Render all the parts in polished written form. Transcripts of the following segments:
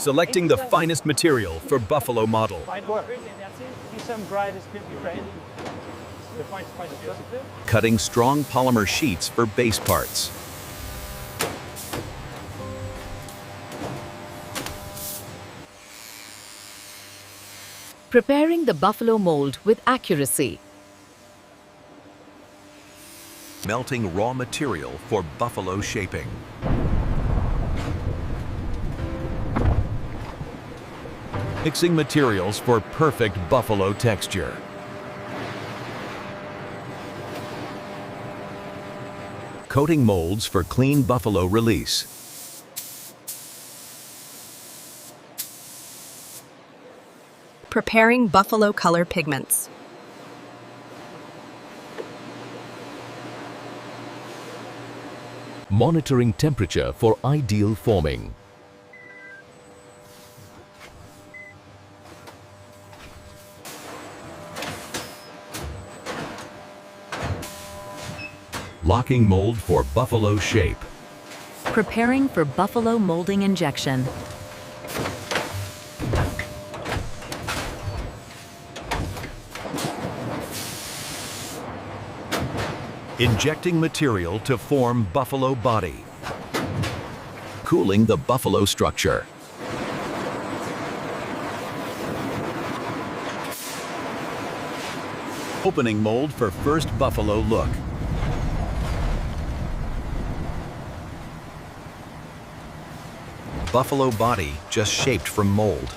Selecting the finest material for Buffalo model. Cutting strong polymer sheets for base parts. Preparing the buffalo mold with accuracy. Melting raw material for buffalo shaping. Mixing materials for perfect buffalo texture. Coating molds for clean buffalo release. Preparing buffalo color pigments. Monitoring temperature for ideal forming. Locking mold for buffalo shape. Preparing for buffalo molding injection. Injecting material to form buffalo body. Cooling the buffalo structure. Opening mold for first buffalo look. Buffalo body just shaped from mold.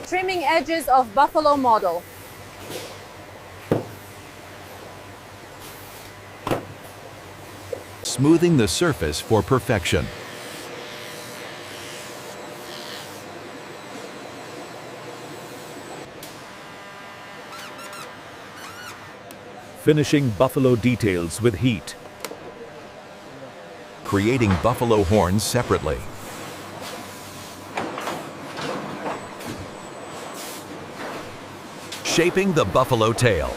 Trimming edges of buffalo model. Smoothing the surface for perfection. Finishing buffalo details with heat. Creating buffalo horns separately. Shaping the buffalo tail.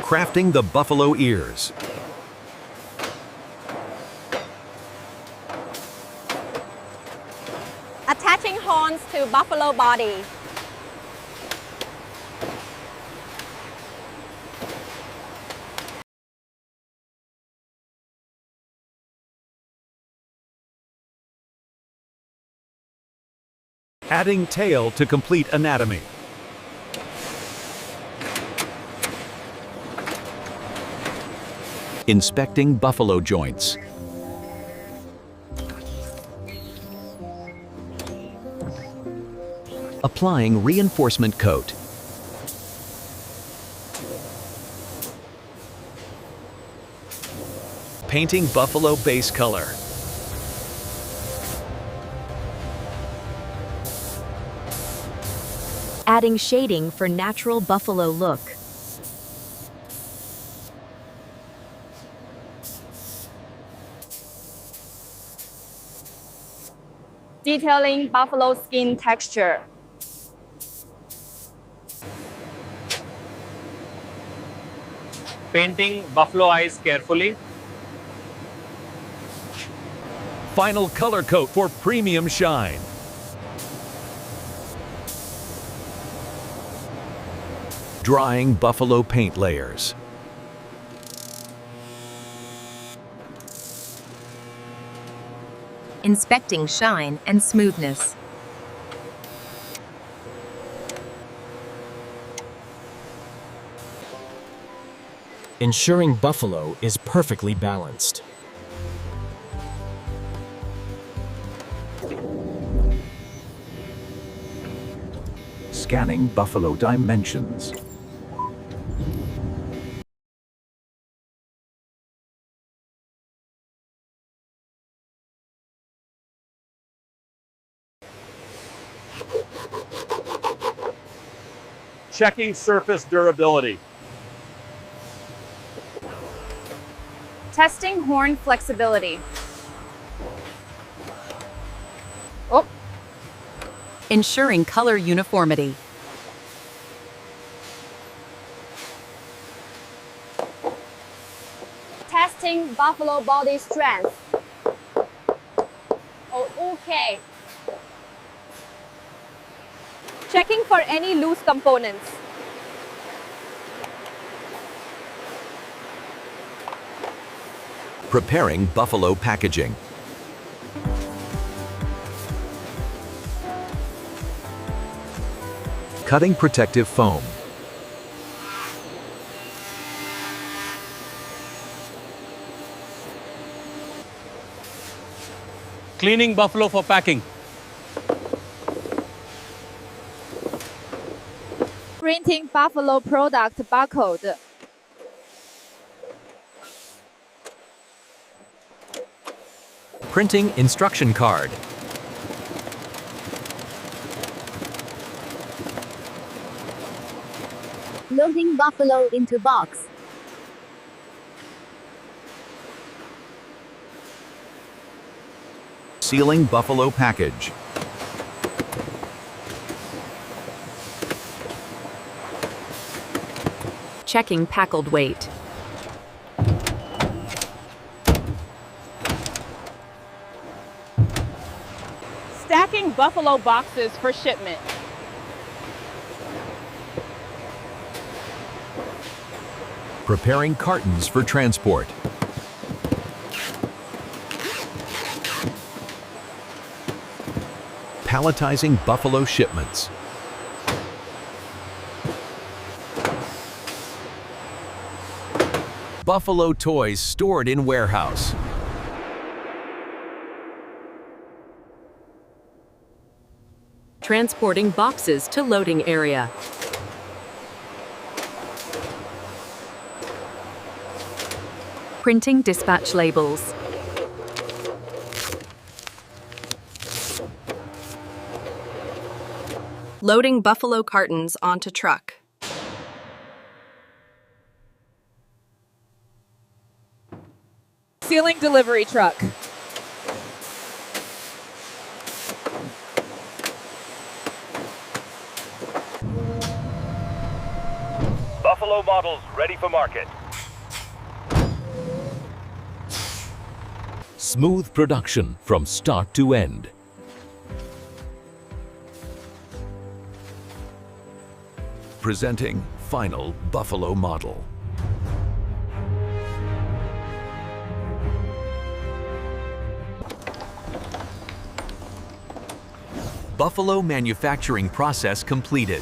Crafting the buffalo ears. Attaching horns to buffalo body. Adding tail to complete anatomy. Inspecting buffalo joints. Applying reinforcement coat. Painting buffalo base color. Adding shading for natural buffalo look. Detailing buffalo skin texture. Painting buffalo eyes carefully. Final color coat for premium shine. Drying buffalo paint layers. Inspecting shine and smoothness. Ensuring buffalo is perfectly balanced. Scanning buffalo dimensions. Checking surface durability. Testing horn flexibility. Oh, Ensuring color uniformity. Testing buffalo body strength. Oh, okay. Checking for any loose components. Preparing buffalo packaging. Cutting protective foam. Cleaning buffalo for packing. Printing buffalo product barcode. Printing instruction card. Loading buffalo into box. Sealing buffalo package. Checking packled weight. Stacking buffalo boxes for shipment. Preparing cartons for transport. Palletizing buffalo shipments. Buffalo toys stored in warehouse. Transporting boxes to loading area. Printing dispatch labels. Loading buffalo cartons onto truck. Sealing delivery truck. Buffalo models ready for market. Smooth production from start to end. Presenting final buffalo model. Buffalo manufacturing process completed.